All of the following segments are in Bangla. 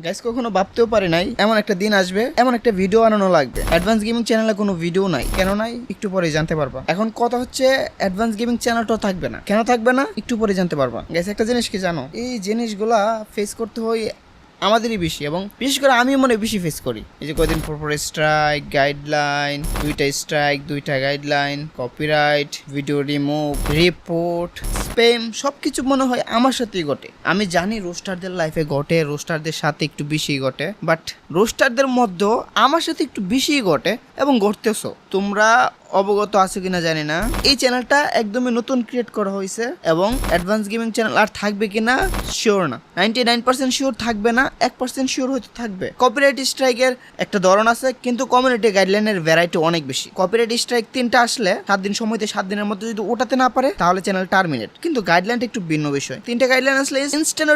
গাইস কখনো ভাবতেও পারি নাই এমন একটা দিন আসবে, এমন একটা ভিডিও বানানো লাগবে। অ্যাডভান্স গেমিং চ্যানেলে কোনো ভিডিও নাই, কেন নাই একটু পরে জানতে পারবা। এখন কথা হচ্ছে অ্যাডভান্স গেমিং চ্যানেলটাও থাকবে না, কেন থাকবে না একটু পরে জানতে পারবা। গাইস একটা জিনিস কি জানো, এই জিনিসগুলা ফেস করতে হয় আমাদেরই বেশি, এবং বিশেষ করে আমি মনে বেশি ফেস করি। এই যে কদিন পর স্ট্রাইক, গাইডলাইন, দুইটা স্ট্রাইক, দুইটা guideline, copyright, video remove, report, spam, সবকিছু মনে হয় আমার সাথেই ঘটে। আমি জানি রোস্টারদের লাইফে ঘটে, রোস্টারদের সাথে একটু বেশি ঘটে, বাট রোস্টারদের মধ্যেও আমার সাথে একটু বেশি ঘটে এবং ঘটতেছো। তোমরা অবগত আছো কিনা জানি না, এই চ্যানেলটা একদমই নতুন ক্রিয়েট করা হয়েছে এবং অ্যাডভান্স গেমিং চ্যানেল আর থাকবে কিনা শিওর না। 99% শিওর থাকবে না, 1% শিওর হয়তো থাকবে। কপিরাইট স্ট্রাইকের একটা ধরন আছে, কিন্তু কমিউনিটি গাইডলাইনের ভ্যারাইটি অনেক বেশি। কপিরাইট স্ট্রাইক 3টা আসলে 7 দিন সময়তে 7 দিনের মধ্যে যদি ওঠাতে না পারে তাহলে চ্যানেল টার্মিনেট। কিন্তু গাইডলাইনটা একটু ভিন্ন বিষয়। 3টা গাইডলাইন আসলে ইনস্ট্যান্ট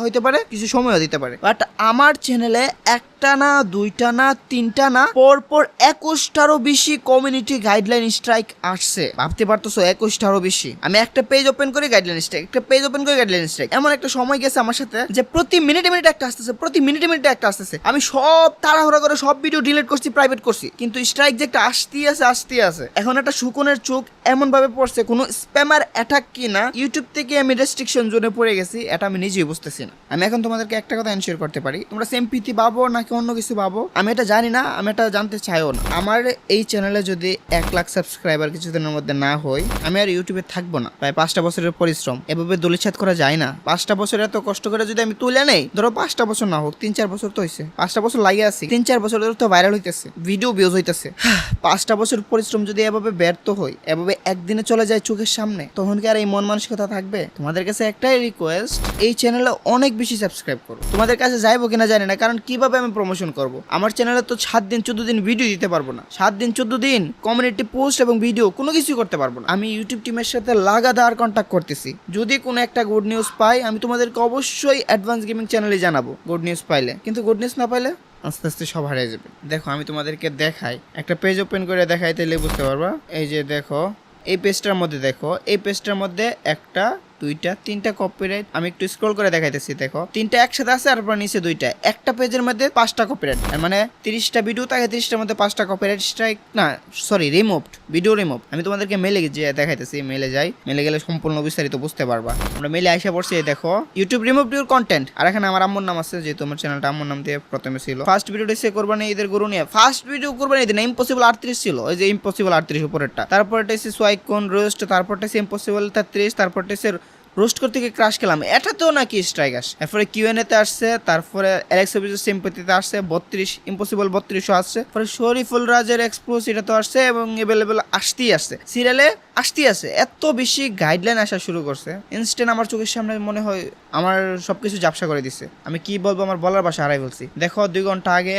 হইতে পারে, কিছু সময়ও দিতে পারে। বাট আমার চ্যানেলে একটা না, দুইটা না, 3টা না, পরপর 21টারও বেশি কমিউনিটি গাইডলাইন স্ট্রাইক আসছে। ভাবতে পারতেছো 21টারও বেশি। আমি একটা পেজ ওপেন করে গাইডলাইন স্ট্রাইক, একটা পেজ ওপেন করে গাইডলাইন স্ট্রাইক। এমন একটা সময় গেছে আমার সাথে যে প্রতি মিনিটে মিনিটে একটা আসতেছে, প্রতি মিনিটে মিনিটে একটা আসতেছে। আমি সব তাড়াহুড়া করে সব ভিডিও ডিলিট করছি, প্রাইভেট করছি, কিন্তু স্ট্রাইক যে একটা আসতেই আছে। এখন একটা শুকনের চোখ এমন ভাবে পড়ছে, কোনো স্প্যামার অ্যাটাক কিনা ইউটিউব থেকে আমি রেস্ট্রিকশন জোনে পড়ে গেছি, এটা আমি নিজেই বুঝতেছি না। আমি এখন তোমাদেরকে একটা কথা এনশিওর করতে পারি, তোমরা সিম্পিতি পাবো নাকি অন্য কিছু পাবো আমি এটা জানি না, আমি এটা জানতে চাইও না। আমার এই চ্যানেলে যদি 1 লাখ সাবস্ক্রাইবার কিছুদিনের মধ্যে না হয়, আমি আর ইউটিউবে থাকবো না। প্রায় 5টা বছরের পরিশ্রম, এভাবে দলিছাত করা যায় না। 5টা বছর এত কষ্ট করে যদি আমি তুলে নেই, ধরো 5টা বছর না হোক, 3-4 বছর তো হয়েছে, 5টা বছর লাগিয়ে আছি, 3-4 বছর ধরে তো ভাইরাল হইতেছে, ভিডিও ভিউজ হইতেছে। 5টা বছর পরিশ্রম যদি এভাবে ব্যর্থ হয়, এভাবে একদিনে চলে যায় চোখের সামনে, তখন কি আর এই মন মানসিকতা থাকবে? তোমাদের কাছে একটাই রিকোয়েস্ট, এই চ্যানেলে অনেক বেশি সাবস্ক্রাইব করো। তোমাদের কাছে যাইবো কিনা জানি না, কারণ কিভাবে আমি প্রমোশন করবো? আমার চ্যানেলে তো 7 দিন 14 দিন ভিডিও দিতে পারবো না। 7 দিন 14 দিন কমিউনিটি পোস্ট এবং ভিডিও কোনো কিছুই করতে পারবো না। আমি ইউটিউব টিমের সাথে লাগাতার কন্ট্যাক্ট করতেছি। যদি কোনো একটা গুড নিউজ পাই, আমি তোমাদেরকে অবশ্যই অ্যাডভান্স গেমিং চ্যানেলে জানাবো গুড নিউজ পাইলে। কিন্তু গুড নিউজ না পাইলে আস্তে আস্তে সব হারিয়ে যাবে। দেখো আমি তোমাদেরকে দেখাই, একটা পেজ ওপেন করে দেখাই, তাহলে বুঝতে পারবা। এই যে দেখো, এই পেজটার মধ্যে দেখো, এই পেজটার মধ্যে 1টা 2টা 3টা কপিরাইট। আমি একটু স্ক্রল করে দেখাইতেছি, দেখো 3টা একসাথে আছে, আর নিচে 2টা। একটা পেজের মধ্যে 5টা কপিরাইট, মানে 30টা ভিডিও থাকে, 30টার মধ্যে 5টা কপিরাইট স্ট্রাইক, না সরি রিমুভড, ভিডিও রিমুভ। আমি তোমাদেরকে মেলে যে দেখাইতেছি, মেলে যাই, মেলে গেলে সম্পূর্ণ বিস্তারিত বুঝতে পারবা। আমরা মেলে আইসা পড়ছি, দেখো ইউটিউব রিমুভ ইউর কন্টেন্ট, আর এখানে আমার আম্মুর নাম আছে, যেহেতু আমার চ্যানেলটা আম্মুর নাম দিয়ে প্রথমে ছিল। ফার্স্ট ভিডিওটা সে কোরবানি ঈদের গরু নিয়ে, ফার্স্ট ভিডিও কোরবানি ঈদের না, ইম্পসিবল 38 ছিল, ওই যে ইম্পসিবল 38 উপরেরটা। তারপরটা এসে সোয়াইকন রোস্ট, তারপরটা এসে ইম্পসিবল 33, তারপরটা এসে রোস্ট করতে গিয়ে ক্রাশ খেলাম, এটাতেও নাকি স্ট্রাইক আসে। এরপরে কিউএনএ তে আসছে, তারপরে অ্যালেক্স অফিসের সিম্পথিতে আসছে 32, ইম্পসিবল 32 আসছে। পরে শরীফুল রাজের এক্সপ্লোস এটা তো আসছে, এবং এভেলেবেল আসতেই আসছে, সিরিয়ালে আসতেই আছে। এত বেশি গাইডলাইন আসা শুরু করছে, ইনস্ট্যান্ট আমার চোখের সামনে মনে হয় আমার সবকিছু ঝাপসা করে দিচ্ছে। আমি কি বলবো, আমার বলার ভাষা হারাই ফেলছি। দেখো 2 ঘন্টা আগে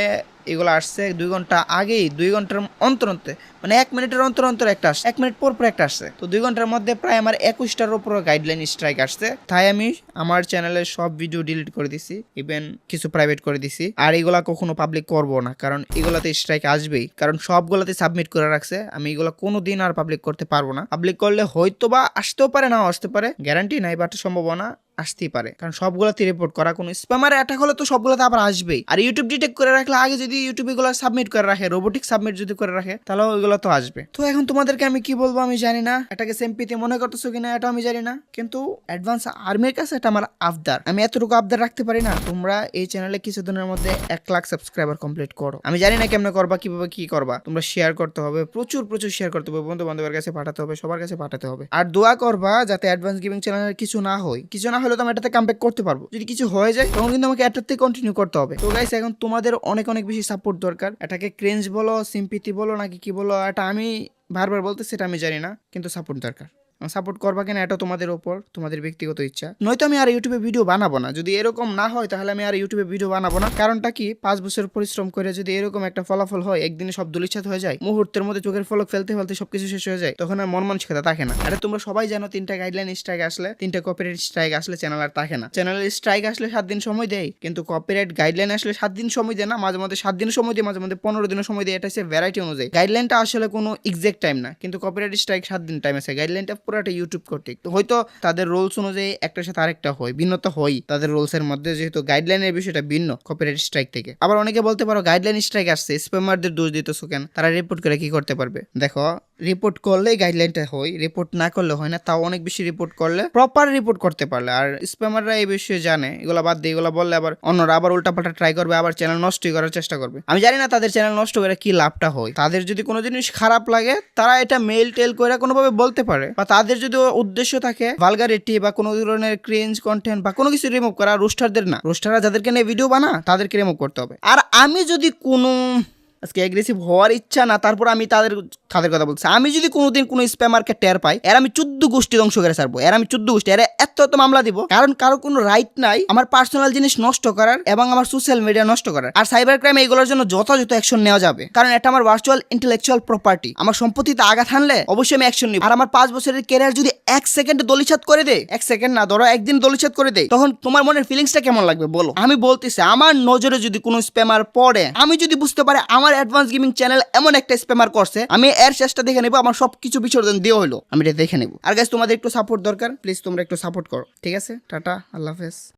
এগুলো আসছে, 2 ঘন্টা আগেই, 2 ঘন্টার অন্তর মানে 1 মিনিটের অন্তর একটা আসছে, 1 মিনিট পর একটা আসছে। তো 2 ঘন্টার মধ্যে প্রায় আমার 21টার উপর গাইডলাইন স্ট্রাইক আসছে। তাই আমি আমার চ্যানেলের সব ভিডিও ডিলিট করে দিছি, ইভেন কিছু প্রাইভেট করে দিছি। আর এগুলা কখনো পাবলিক করবো না, কারণ এগুলাতে স্ট্রাইক আসবেই, কারণ সবগুলাতে সাবমিট করে রাখছে। আমি এগুলো কোনোদিন আর পাবলিক করতে পারবো না। পাবলিক করলে হয়তো বা আসতেও পারে, নাও আসতে পারে, গ্যারান্টি নাই, বাট সম্ভাবনা আসতেই পারে, কারণ সবগুলোতে রিপোর্ট করা। কোনো স্প্যামার অ্যাটাক হলে তো সবগুলোতে আবার আসবেই। আর ইউটিউব ডিটেক্ট করে রাখলে, আগে যদি ইউটিউব এগুলো সাবমিট করে রাখে, রোবোটিক সাবমিট যদি করে রাখে, তাহলে ওইগুলো তো আসবে। তো এখন তোমাদেরকে আমি কি বলবো আমি জানি না, এটাকে সিম্পিতে মনে করতেছো কিনা এটা আমি জানি না, কিন্তু অ্যাডভান্স আর্মির কাছে এটা আমার আবদার। আমি এতটুকু আবদার রাখতে পারি না, তোমরা এই চ্যানেলে কিছুদিনের মধ্যে 1 লাখ সাবস্ক্রাইবার কমপ্লিট করো। আমি জানি না কেমনে করবা, কিভাবে কি করবা। তোমরা শেয়ার করতে হবে, প্রচুর শেয়ার করতে হবে, বন্ধু বান্ধবের কাছে পাঠাতে হবে, সবার কাছে পাঠাতে হবে। আর দোয়া করবা যাতে অ্যাডভান্স গেমিং চ্যানেলের কিছু না হয়। কিছু না হলে তো আমি এটাতে কামব্যাক করতে পারবো। যদি কিছু হয়ে যায় তখন কিন্তু আমাকে এটাতে কন্টিনিউ করতে হবে। তো গাইস এখন তোমাদের অনেক বেশি সাপোর্ট দরকার। এটাকে ক্রেঞ্জ বলো, সিম্পিতি বলো, নাকি কি বলো, এটা আমি বারবার বলতেছি, সেটা আমি জানি না, কিন্তু সাপোর্ট দরকার। সাপোর্ট করবা কিনা এটা তোমাদের উপর, তোমাদের ব্যক্তিগত ইচ্ছা। নয়তো আমি আর ইউটিউবে ভিডিও বানাবো না। যদি এরকম না হয় তাহলে আমি আর ইউটিউবে ভিডিও বানাবো না। কারণটা কি, 5 বছর পরিশ্রম করে যদি এরকম একটা ফলাফল হয়, একদিনে সব ধূলিসাৎ হয়ে যায়, মুহূর্তের মধ্যে চোখের পলক ফেলতে সবকিছু শেষ হয়ে যায়, তখন আর মন মানসিকতা থাকে না। এটা তোমরা সবাই জানো, 3টা গাইডলাইন স্ট্রাইক আসলে, 3টা কপিরাইট স্ট্রাইক আসলে চ্যানেল আর থাকে না। চ্যানেলের স্ট্রাইক আসলে 7 দিন সময় দেয়, কিন্তু কপিরাইট গাইডলাইন আসলে 7 দিন সময় দেয় না, মাঝে মধ্যে 7 দিন সময় দেয়, মাঝে মধ্যে 15 দিনের সময় দেয়। এটা হচ্ছে ভ্যারাইটি অনুযায়ী। গাইডলাইনটা আসলে কোনো এক্সাক্ট টাইম না, কিন্তু কপিরাইট স্ট্রাইক 7 দিন টাইম আছে, গাইডলাইনটা পুরাটা ইউটিউব কর্তৃক। তো হয়তো তাদের রুলস অনুযায়ী একটার সাথে আরেকটা হয়, ভিন্নতা হয় তাদের রুলস এর মধ্যে, যেহেতু গাইডলাইনের বিষয়টা ভিন্ন কপিরাইট স্ট্রাইক থেকে। আবার অনেকে বলতে পারো গাইডলাইন স্ট্রাইক আসছে, স্প্যামারদের দোষ দিতেছো কেন? তারা রিপোর্ট করে কি করতে পারবে? দেখো, রিপোর্ট করলেই গাইডলাইনটা হয়, রিপোর্ট না করলে হয় না। তাও অনেক বেশি রিপোর্ট করলে, প্রপার রিপোর্ট করতে পারলে। আর স্প্যামাররা এই বিষয়ে জানে, এগুলো বাদ দিয়ে এগুলো বললে আবার অন্যরা আবার উল্টাপাল্টা ট্রাই করবে, আবার চ্যানেল নষ্টই করার চেষ্টা করবে। আমি জানি না তাদের চ্যানেল নষ্ট করে কি লাভটা হয়। তাদের যদি কোনো জিনিস খারাপ লাগে তারা এটা মেল টেল করে কোনোভাবে বলতে পারে, বা তাদের যদি উদ্দেশ্য থাকে ভালগারিটি বা কোনো ধরনের ক্রিঞ্জ কন্টেন্ট বা কোনো কিছু রিমুভ করা, রোস্টারদের না, রোস্টাররা যাদেরকে নিয়ে ভিডিও বানা তাদেরকে রিমুভ করতে হবে। আর আমি যদি কোনো আজকে অ্যাগ্রেসিভ হওয়ার ইচ্ছা না, তারপর আমি তাদের কথা বলছি, আমি যদি কোনোদিন কোনো স্প্যামারকে টের পাই, এর আমি 14 গোষ্ঠী ধ্বংস করে ছাড়বো। এর আমি 14 গোষ্ঠী, এর এত মামলা দিব, কারণ কারো কোনো রাইট নাই আমার পার্সোনাল জিনিস নষ্ট করার এবং আমার সোশ্যাল মিডিয়া নষ্ট করার। আর সাইবার ক্রাইম এইগুলোর জন্য যথাযথ অ্যাকশন নেওয়া যাবে, কারণ এটা আমার ভার্চুয়াল ইন্টেলেকচুয়াল প্রপার্টি। আমার সম্পত্তিতে আঘাত হানলে অবশ্যই আমি অ্যাকশন নিব। আর আমার 5 বছরের ক্যারিয়ার যদি 1 সেকেন্ডে দলিছাত করে দেয়, 1 সেকেন্ড না, ধরো একদিন দলিছাত করে দেয়, তখন তোমার মনের ফিলিংসটা কেমন লাগবে বলো? আমি বলতেছি, আমার নজরে যদি কোনো স্প্যামার পড়ে, আমি যদি বুঝতে পারি আমার অ্যাডভান্স গেমিং চ্যানেল এমন একটা স্প্যামার করছে, আমি এর চেষ্টা দেখে নেবো, আমার সবকিছু বিসর্জন দিয়ে হলো আমি এটা দেখে নেবো। আর গাইস, তোমাদের একটু সাপোর্ট দরকার, প্লিজ তোমরা একটু সাপোর্ট করো, ঠিক আছে? টাটা, আল্লাহ হাফেজ।